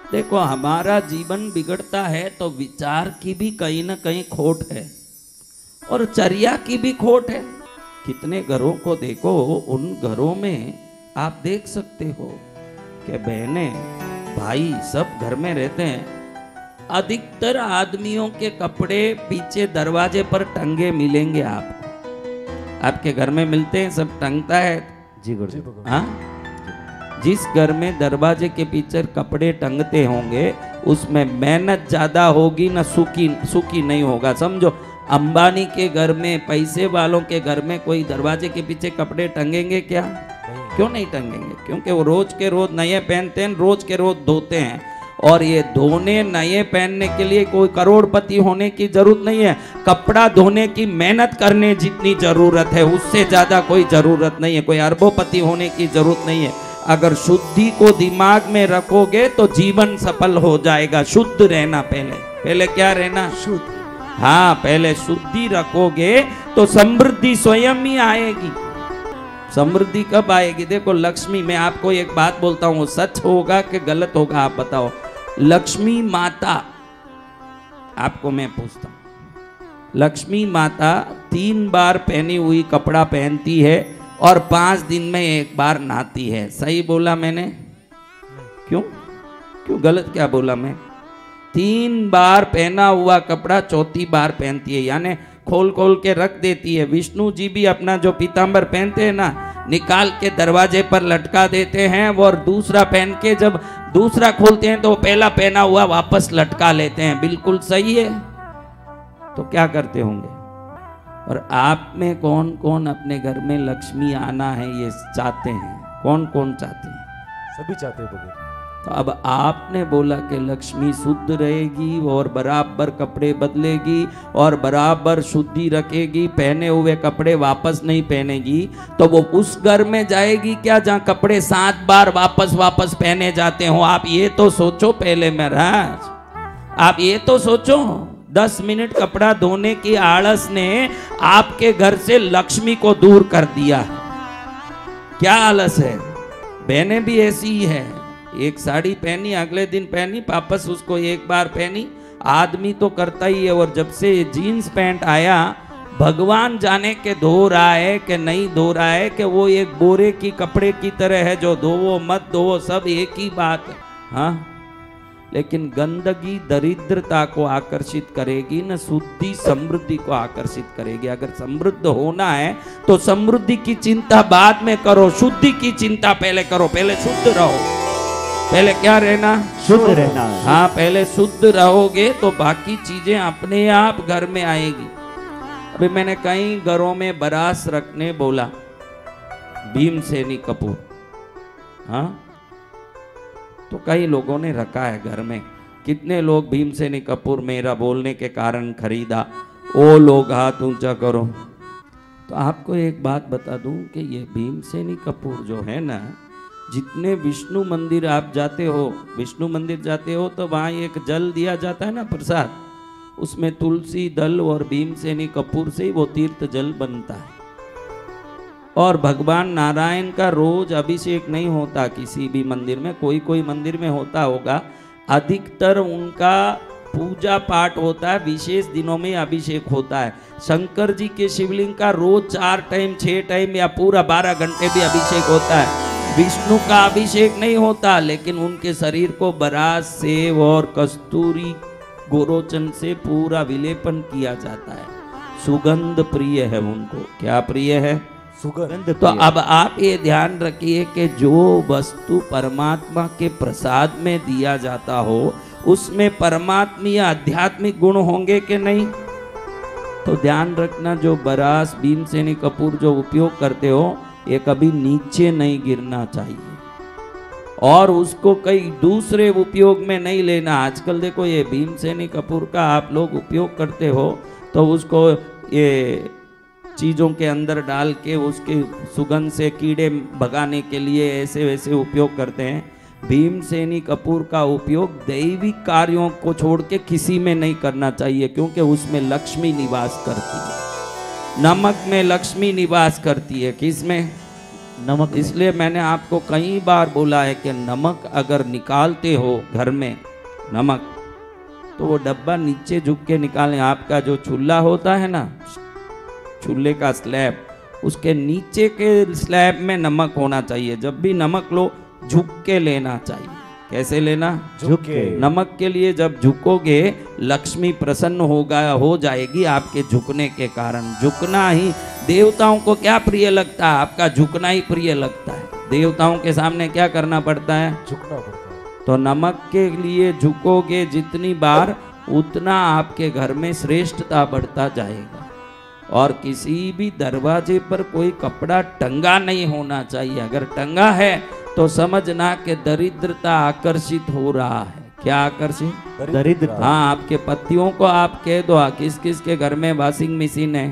देखो हमारा जीवन बिगड़ता है तो विचार की भी कहीं ना कहीं खोट है और चर्या की भी खोट है। कितने घरों को देखो, उन घरों में आप देख सकते हो कि बहनें भाई सब घर में रहते हैं, अधिकतर आदमियों के कपड़े पीछे दरवाजे पर टंगे मिलेंगे आपको। आपके घर में मिलते हैं, सब टंगता है जी गुरुजी। हाँ, जिस घर में दरवाजे के पीछे कपड़े टंगते होंगे उसमें मेहनत ज्यादा होगी ना, सुखी नहीं होगा। समझो, अंबानी के घर में, पैसे वालों के घर में कोई दरवाजे के पीछे कपड़े टंगेंगे क्या? क्यों नहीं टंगेंगे? क्योंकि वो रोज के रोज नए पहनते हैं, रोज के रोज धोते हैं। और ये धोने नए पहनने के लिए कोई करोड़पति होने की जरूरत नहीं है। कपड़ा धोने की मेहनत करने जितनी जरूरत है उससे ज्यादा कोई जरूरत नहीं है। कोई अरबोपति होने की जरूरत नहीं है। अगर शुद्धि को दिमाग में रखोगे तो जीवन सफल हो जाएगा। शुद्ध रहना, पहले क्या रहना? शुद्ध। हाँ, पहले शुद्धि रखोगे तो समृद्धि स्वयं ही आएगी। समृद्धि कब आएगी? देखो लक्ष्मी, मैं आपको एक बात बोलता हूँ, सच होगा कि गलत होगा आप बताओ। लक्ष्मी माता, आपको मैं पूछता हूँ, लक्ष्मी माता 3 बार पहनी हुई कपड़ा पहनती है और 5 दिन में 1 बार नहाती है। सही बोला मैंने? क्यों गलत क्या बोला मैं? 3 बार पहना हुआ कपड़ा 4थी बार पहनती है, यानी खोल के रख देती है। विष्णु जी भी अपना जो पीतांबर पहनते हैं ना, निकाल के दरवाजे पर लटका देते हैं, और दूसरा पहन के जब दूसरा खोलते हैं तो पहला पहना हुआ वापस लटका लेते हैं। बिल्कुल सही है। तो क्या करते होंगे? और आप में कौन कौन अपने घर में लक्ष्मी आना है ये चाहते हैं? कौन कौन चाहते हैं? सभी चाहते हैं बगैर। तो अब आपने बोला कि लक्ष्मी शुद्ध रहेगी और बराबर कपड़े बदलेगी और बराबर शुद्धि रखेगी, पहने हुए कपड़े वापस नहीं पहनेगी, तो वो उस घर में जाएगी क्या जहाँ कपड़े 7 बार वापस पहने जाते हो? आप ये तो सोचो पहले महाराज, आप ये तो सोचो। 10 मिनट कपड़ा धोने की आलस ने आपके घर से लक्ष्मी को दूर कर दिया। क्या आलस है? बहनें भी ऐसी ही है। एक साड़ी पहनी, अगले दिन पहनी, वापस उसको 1 बार पहनी। आदमी तो करता ही है। और जब से जीन्स पैंट आया, भगवान जाने के धो रहा है कि नहीं धो रहा है, कि वो एक बोरे की कपड़े की तरह है, जो धोवो मत धोवो सब एक ही बात है। हाँ, लेकिन गंदगी दरिद्रता को आकर्षित करेगी, न शुद्धि समृद्धि को आकर्षित करेगी। अगर समृद्ध होना है तो समृद्धि की चिंता बाद में करो, शुद्धि की चिंता पहले करो। पहले शुद्ध रहो। पहले क्या रहना? शुद्ध रहना। हाँ, पहले शुद्ध रहोगे तो बाकी चीजें अपने आप घर में आएगी। अभी मैंने कई घरों में बरास रखने बोला, भीमसेनी कपूर, हाँ, तो कई लोगों ने रखा है घर में। कितने लोग भीमसेनी कपूर मेरा बोलने के कारण खरीदा? वो लोग हाथ ऊंचा करो। तो आपको एक बात बता दूं कि ये भीमसेनी कपूर जो है ना, जितने विष्णु मंदिर आप जाते हो, विष्णु मंदिर जाते हो तो वहाँ एक जल दिया जाता है ना, प्रसाद, उसमें तुलसी दल और भीमसेनी कपूर से ही वो तीर्थ जल बनता है। और भगवान नारायण का रोज अभिषेक नहीं होता किसी भी मंदिर में, कोई मंदिर में होता होगा। अधिकतर उनका पूजा पाठ होता है, विशेष दिनों में अभिषेक होता है। शंकर जी के शिवलिंग का रोज 4 टाइम 6 टाइम या पूरा 12 घंटे भी अभिषेक होता है। विष्णु का अभिषेक नहीं होता, लेकिन उनके शरीर को बरास से और कस्तूरी गोरोचन से पूरा विलेपन किया जाता है। सुगंध प्रिय है उनको। क्या प्रिय है? सुगंध। तो अब आप ये ध्यान रखिए कि जो वस्तु परमात्मा के प्रसाद में दिया जाता हो उसमें परमात्मीय आध्यात्मिक गुण होंगे कि नहीं? तो ध्यान रखना, जो बरास भीमसेनी कपूर जो उपयोग करते हो, ये कभी नीचे नहीं गिरना चाहिए और उसको कई दूसरे उपयोग में नहीं लेना। आजकल देखो ये भीमसेनी कपूर का आप लोग उपयोग करते हो तो उसको ये चीज़ों के अंदर डाल के उसके सुगंध से कीड़े भगाने के लिए ऐसे वैसे उपयोग करते हैं। भीमसेनी कपूर का उपयोग दैविक कार्यों को छोड़ के किसी में नहीं करना चाहिए, क्योंकि उसमें लक्ष्मी निवास करती है। नमक में लक्ष्मी निवास करती है। किस में? नमक में। इसलिए मैंने आपको कई बार बोला है कि नमक अगर निकालते हो घर में नमक, तो वो डब्बा नीचे झुक के निकालें। आपका जो चूल्हा होता है ना, चूल्हे का स्लैब, उसके नीचे के स्लैब में नमक होना चाहिए। जब भी नमक लो झुक के लेना चाहिए। कैसे लेना? झुक के। नमक के लिए जब झुकोगे लक्ष्मी प्रसन्न हो जाएगी आपके झुकने के कारण। झुकना ही देवताओं को क्या प्रिय लगता है? आपका झुकना ही प्रिय लगता है। देवताओं के सामने क्या करना पड़ता है? झुकना पड़ता है। तो नमक के लिए झुकोगे जितनी बार, उतना आपके घर में श्रेष्ठता बढ़ता जाएगा। और किसी भी दरवाजे पर कोई कपड़ा टंगा नहीं होना चाहिए। अगर टंगा है तो समझना कि दरिद्रता आकर्षित हो रहा है। क्या आकर्षित? दरिद्र। हाँ, आपके पतियों को आप कह दो, किस किस के घर में वॉशिंग मशीन है?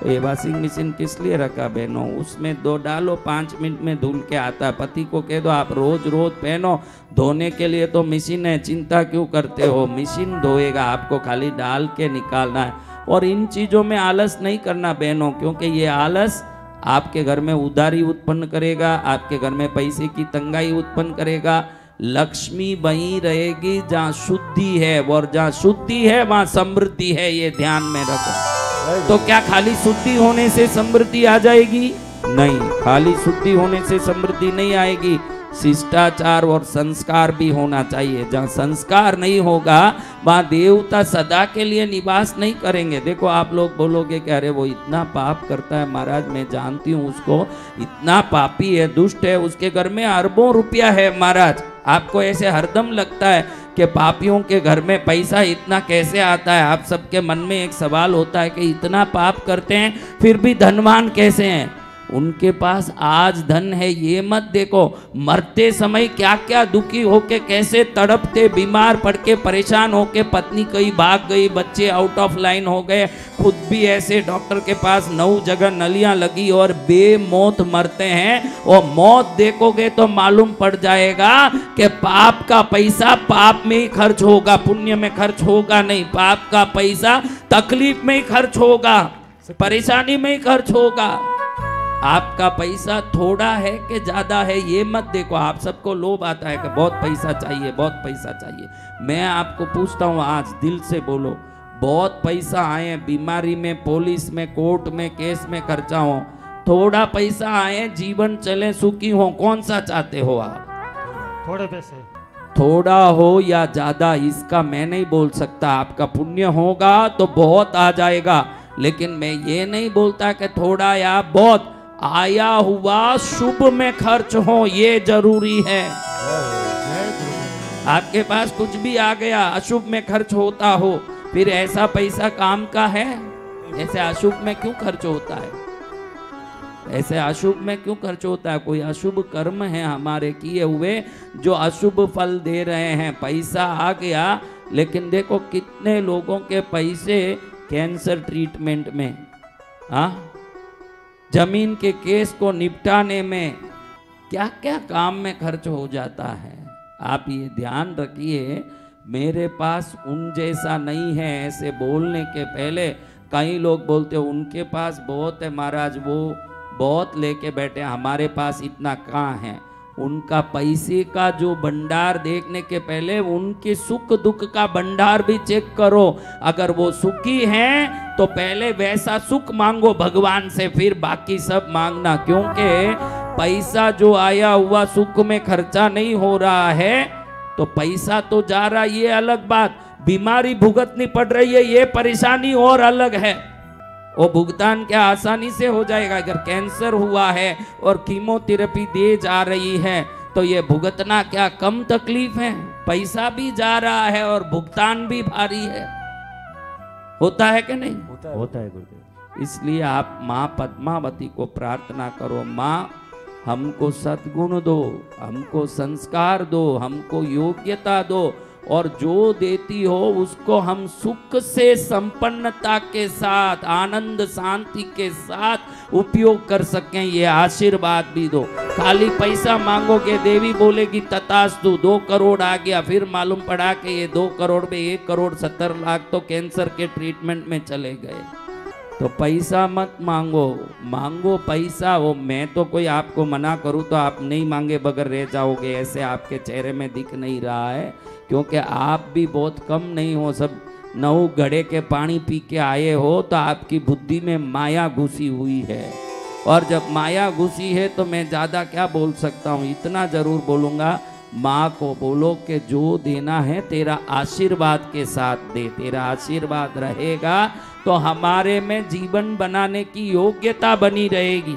तो ये वॉशिंग मशीन किस लिए रखा बहनों? उसमें दो डालो, 5 मिनट में धुल के आता है। पति को कह दो आप रोज रोज पहनो, धोने के लिए तो मशीन है, चिंता क्यों करते हो? मशीन धोएगा, आपको खाली डाल के निकालना है। और इन चीजों में आलस नहीं करना बहनों, क्योंकि ये आलस आपके घर में उधारी उत्पन्न करेगा, आपके घर में पैसे की तंगाई उत्पन्न करेगा। लक्ष्मी वहीं रहेगी जहाँ शुद्धि है, और जहाँ शुद्धि है वहाँ समृद्धि है। ये ध्यान में रखो। तो क्या खाली शुद्धि होने से समृद्धि आ जाएगी? नहीं, खाली शुद्धि होने से समृद्धि नहीं आएगी। शिष्टाचार और संस्कार भी होना चाहिए। जहाँ संस्कार नहीं होगा वहाँ देवता सदा के लिए निवास नहीं करेंगे। देखो, आप लोग बोलोगे कि अरे वो इतना पाप करता है महाराज, मैं जानती हूँ उसको, इतना पापी है, दुष्ट है, उसके घर में अरबों रुपया है महाराज। आपको ऐसे हरदम लगता है कि पापियों के घर में पैसा इतना कैसे आता है? आप सबके मन में एक सवाल होता है कि इतना पाप करते हैं फिर भी धनवान कैसे हैं? उनके पास आज धन है ये मत देखो, मरते समय क्या क्या दुखी होके कैसे तड़पते, बीमार पड़ के परेशान होके, पत्नी कहीं भाग गई, बच्चे आउट ऑफ लाइन हो गए, खुद भी ऐसे डॉक्टर के पास 9 जगह नलियां लगी और बेमौत मरते हैं। और मौत देखोगे तो मालूम पड़ जाएगा कि पाप का पैसा पाप में ही खर्च होगा, पुण्य में खर्च होगा नहीं। पाप का पैसा तकलीफ में ही खर्च होगा, परेशानी में ही खर्च होगा। आपका पैसा थोड़ा है कि ज्यादा है ये मत देखो। आप सबको लोभ आता है कि बहुत पैसा चाहिए, बहुत पैसा चाहिए। मैं आपको पूछता हूँ, आज दिल से बोलो, बहुत पैसा आए, बीमारी में, पुलिस में, कोर्ट में, केस में खर्चा हो, थोड़ा पैसा आए, जीवन चले, सुखी हो, कौन सा चाहते हो आप? थोड़े पैसे, थोड़ा हो या ज्यादा इसका मैं नहीं बोल सकता। आपका पुण्य होगा तो बहुत आ जाएगा, लेकिन मैं ये नहीं बोलता कि थोड़ा या बहुत। आया हुआ शुभ में खर्च हो ये जरूरी है। आपके पास कुछ भी आ गया अशुभ में खर्च होता हो, फिर ऐसा पैसा काम का है? ऐसे अशुभ में क्यों खर्च होता है? ऐसे अशुभ में क्यों खर्च होता है? कोई अशुभ कर्म है हमारे किए हुए जो अशुभ फल दे रहे हैं। पैसा आ गया, लेकिन देखो कितने लोगों के पैसे कैंसर ट्रीटमेंट में, हाँ, जमीन के केस को निपटाने में, क्या क्या काम में खर्च हो जाता है। आप ये ध्यान रखिए, मेरे पास उन जैसा नहीं है ऐसे बोलने के पहले। कई लोग बोलते हैं उनके पास बहुत है महाराज, वो बहुत लेके बैठे, हमारे पास इतना कहाँ है। उनका पैसे का जो भंडार देखने के पहले उनके सुख दुख का भंडार भी चेक करो। अगर वो सुखी हैं तो पहले वैसा सुख मांगो भगवान से, फिर बाकी सब मांगना। क्योंकि पैसा जो आया हुआ सुख में खर्चा नहीं हो रहा है, तो पैसा तो जा रहा, ये अलग बात। बीमारी भुगतनी पड़ रही है, ये परेशानी और अलग है। वो भुगतान क्या आसानी से हो जाएगा? अगर कैंसर हुआ है और कीमोथेरेपी दे जा रही है तो ये भुगतना क्या कम तकलीफ है? पैसा भी जा रहा है और भुगतान भी भारी है। होता है कि नहीं? होता है गुरुदेव। इसलिए आप माँ पद्मावती को प्रार्थना करो, माँ हमको सद्गुण दो, हमको संस्कार दो, हमको योग्यता दो, और जो देती हो उसको हम सुख से, संपन्नता के साथ, आनंद शांति के साथ उपयोग कर सकें। ये आशीर्वाद भी दो। खाली पैसा मांगोगे, देवी बोलेगी तथास्तु, 2 करोड़ आ गया, फिर मालूम पड़ा कि ये 2 करोड़ में 1 करोड़ 70 लाख तो कैंसर के ट्रीटमेंट में चले गए। तो पैसा मत मांगो, मांगो पैसा। वो मैं तो कोई आपको मना करूं तो आप नहीं मांगे बगैर रह जाओगे, ऐसे आपके चेहरे में दिख नहीं रहा है, क्योंकि आप भी बहुत कम नहीं हो। सब 9 घड़े के पानी पी के आए हो तो आपकी बुद्धि में माया घुसी हुई है। और जब माया घुसी है तो मैं ज़्यादा क्या बोल सकता हूँ, इतना ज़रूर बोलूँगा, माँ को बोलो कि जो देना है तेरा आशीर्वाद के साथ दे। तेरा आशीर्वाद रहेगा तो हमारे में जीवन बनाने की योग्यता बनी रहेगी।